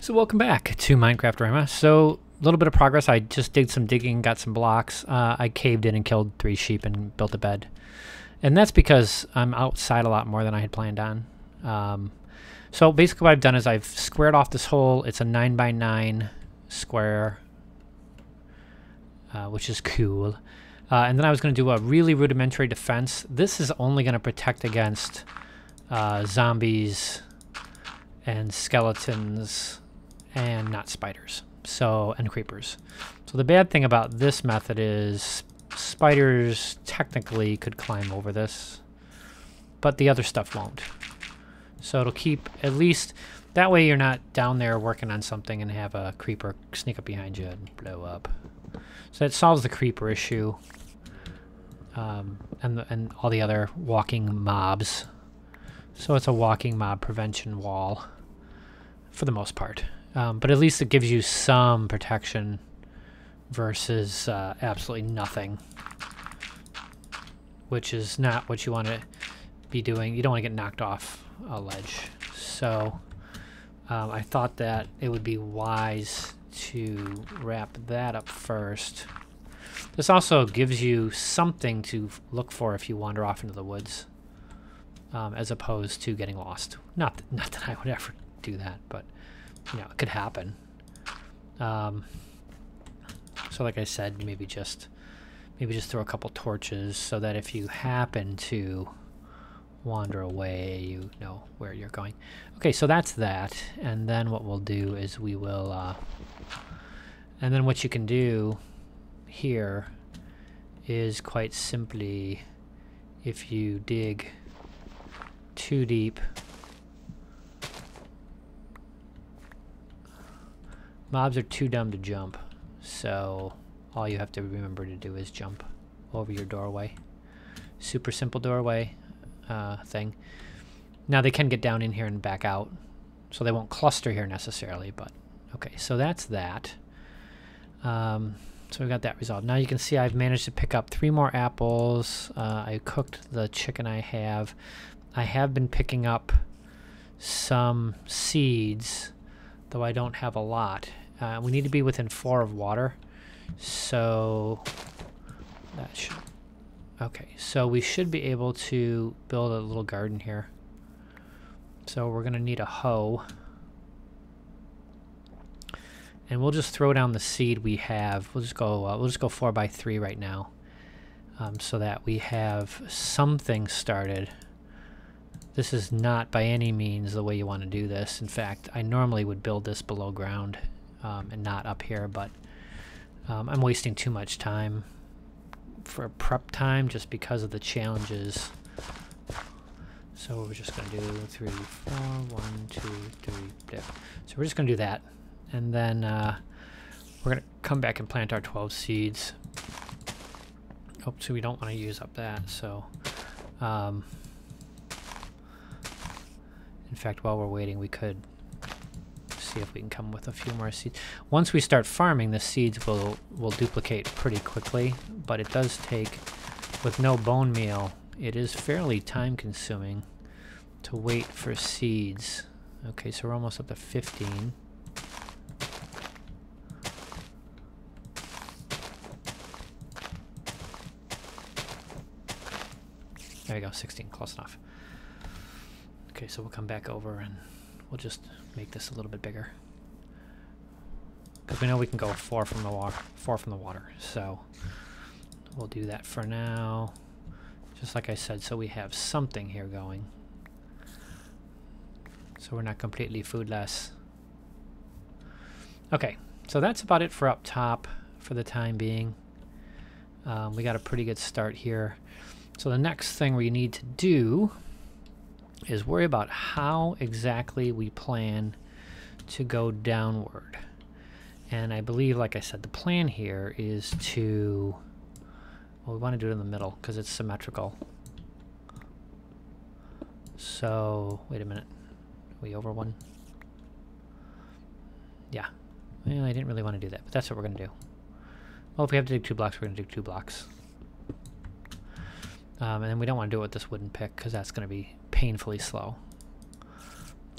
So welcome back to Minecraftorama. So a little bit of progress. I just did some digging, got some blocks. I caved in and killed 3 sheep and built a bed. And that's because I'm outside a lot more than I had planned on. So basically what I've done is I've squared off this hole. It's a 9x9 square, which is cool. And then I was going to do a really rudimentary defense. This is only going to protect against zombies and skeletons and not spiders, and creepers. So the bad thing about this method is spiders technically could climb over this, but the other stuff won't. So it'll keep, at least that way you're not down there working on something and have a creeper sneak up behind you and blow up. So it solves the creeper issue, and all the other walking mobs. So it's a walking mob prevention wall for the most part. But at least it gives you some protection versus absolutely nothing, which is not what you want to be doing. You don't want to get knocked off a ledge. So I thought that it would be wise to wrap that up first. This also gives you something to look for if you wander off into the woods, as opposed to getting lost. Not that I would ever do that, but you know, it could happen. So like I said, maybe just throw a couple torches so that if you happen to wander away, you know where you're going. Okay, so that's that. And then what we'll do is we will and then what you can do here is quite simply, if you dig too deep, mobs are too dumb to jump, so all you have to remember to do is jump over your doorway. Super simple doorway thing. Now they can get down in here and back out, so they won't cluster here necessarily, but okay, so that's that. So we got that resolved. Now you can see I've managed to pick up 3 more apples. I cooked the chicken I have. I have been picking up some seeds, though I don't have a lot. We need to be within 4 of water, so that should... Okay, so we should be able to build a little garden here. So we're going to need a hoe. And we'll just throw down the seed we have. We'll just go 4 by 3 right now, so that we have something started. This is not by any means the way you want to do this. In fact, I normally would build this below ground and not up here, but I'm wasting too much time for prep time just because of the challenges. So we're just going to do 3, 4, 1, 2, 3, there. So we're just going to do that. And then we're going to come back and plant our 12 seeds. Oh, so we don't want to use up that. So in fact, while we're waiting, we could see if we can come with a few more seeds. Once we start farming, the seeds will duplicate pretty quickly, but it does take, with no bone meal, it is fairly time consuming to wait for seeds. Okay, so we're almost up to 15. There you go, 16, close enough. Okay, so we'll come back over and we'll just make this a little bit bigger, because we know we can go 4 from the water. So we'll do that for now, just like I said, so we have something here going, so we're not completely foodless. Okay, so that's about it for up top for the time being. We got a pretty good start here. So the next thing we need to do is worry about how exactly we plan to go downward. And I believe, like I said, the plan here is to, well, we want to do it in the middle because it's symmetrical. So, wait a minute. Are we over one? Yeah. Well, I didn't really want to do that, but that's what we're going to do. Well, if we have to dig 2 blocks, we're going to dig 2 blocks. And then we don't want to do it with this wooden pick because that's going to be painfully slow.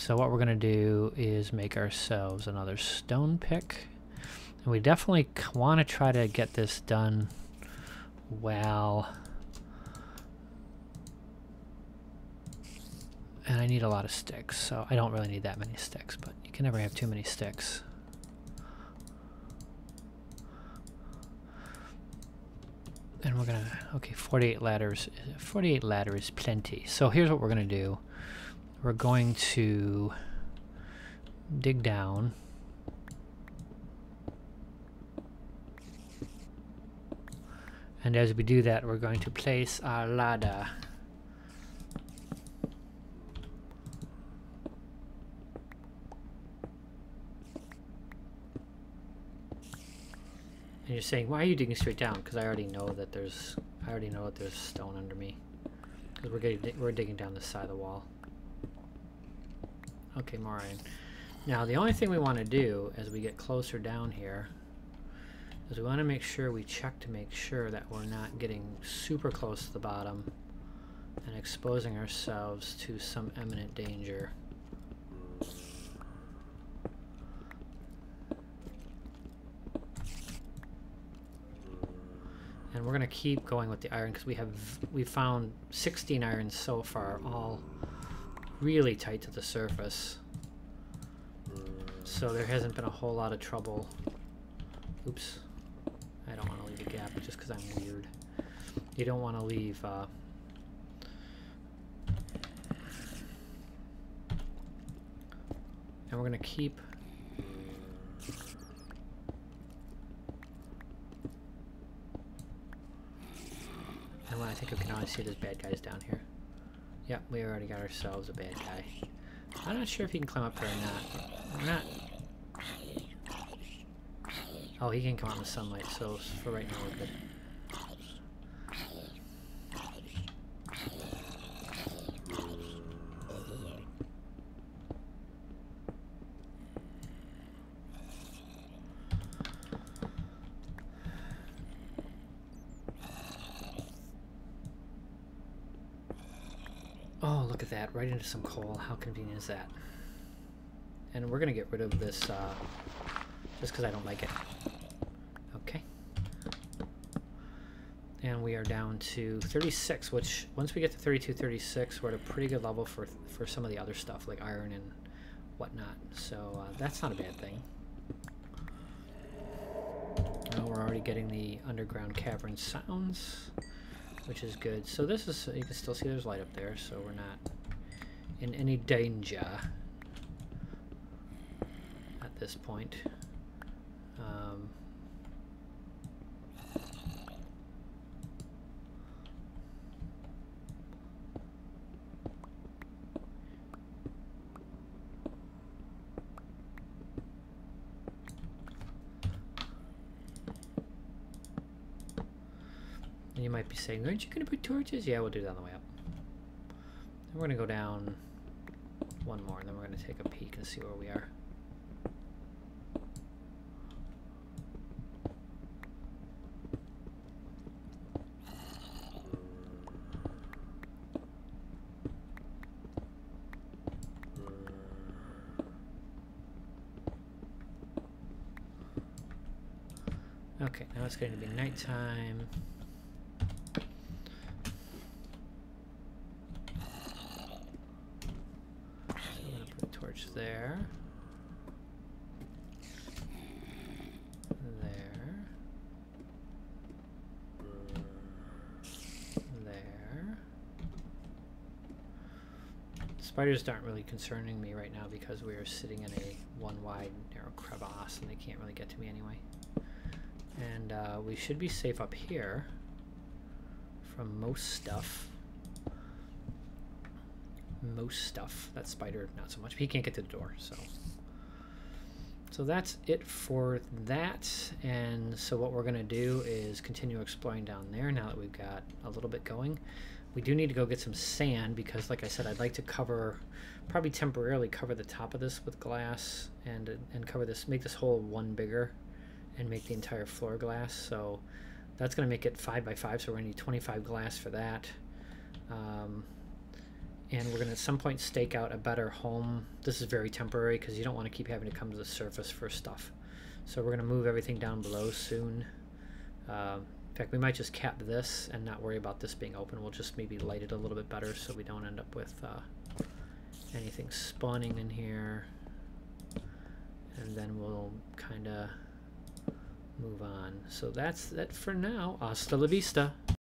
so what we're going to do is make ourselves another stone pick. And we definitely want to try to get this done well. And I need a lot of sticks, so I don't really need that many sticks, but you can never have too many sticks. And we're gonna, okay, 48 ladders. 48 ladder is plenty. So here's what we're gonna do. We're going to dig down. And as we do that, we're going to place our ladder. And you're saying, why are you digging straight down? Because I already know that there's stone under me. Because we're digging down the side of the wall. Okay, more iron. Now the only thing we want to do as we get closer down here is we want to make sure we check to make sure that we're not getting super close to the bottom and exposing ourselves to some imminent danger. And we're going to keep going with the iron because we found 16 irons so far, all really tight to the surface. So there hasn't been a whole lot of trouble. Oops. I don't want to leave a gap just because I'm weird. You don't want to leave and we're going to keep I think we can already see there's bad guys down here. Yep, we already got ourselves a bad guy. I'm not sure if he can climb up here or not. We're not. Oh, he can come out in the sunlight, so for right now we're good. Oh, look at that, right into some coal. How convenient is that? And we're gonna get rid of this just because I don't like it. Okay. And we are down to 36, which once we get to 32, 36, we're at a pretty good level for some of the other stuff like iron and whatnot. So that's not a bad thing. Now we're already getting the underground cavern sounds, which is good. So this is, you can still see there's light up there, so we're not in any danger at this point. And you might be saying, aren't you going to put torches? Yeah, we'll do that on the way up. And we're going to go down one more, and then we're going to take a peek and see where we are. Okay, now it's going to be nighttime. There. There. Spiders aren't really concerning me right now because we are sitting in a one wide narrow crevasse and they can't really get to me anyway. And we should be safe up here from most stuff. That spider not so much, but he can't get to the door, so that's it for that. And so what we're gonna do is continue exploring down there now that we've got a little bit going. We do need to go get some sand because, like I said, I'd like to probably temporarily cover the top of this with glass and cover this, make this hole one bigger and make the entire floor glass. So that's gonna make it 5 by 5, so we're gonna need 25 glass for that. and we're going to at some point stake out a better home. This is very temporary because you don't want to keep having to come to the surface for stuff. So we're going to move everything down below soon. In fact, we might just cap this and not worry about this being open. We'll just maybe light it a little bit better so we don't end up with anything spawning in here. And then we'll kind of move on. So that's it for now. Hasta la vista.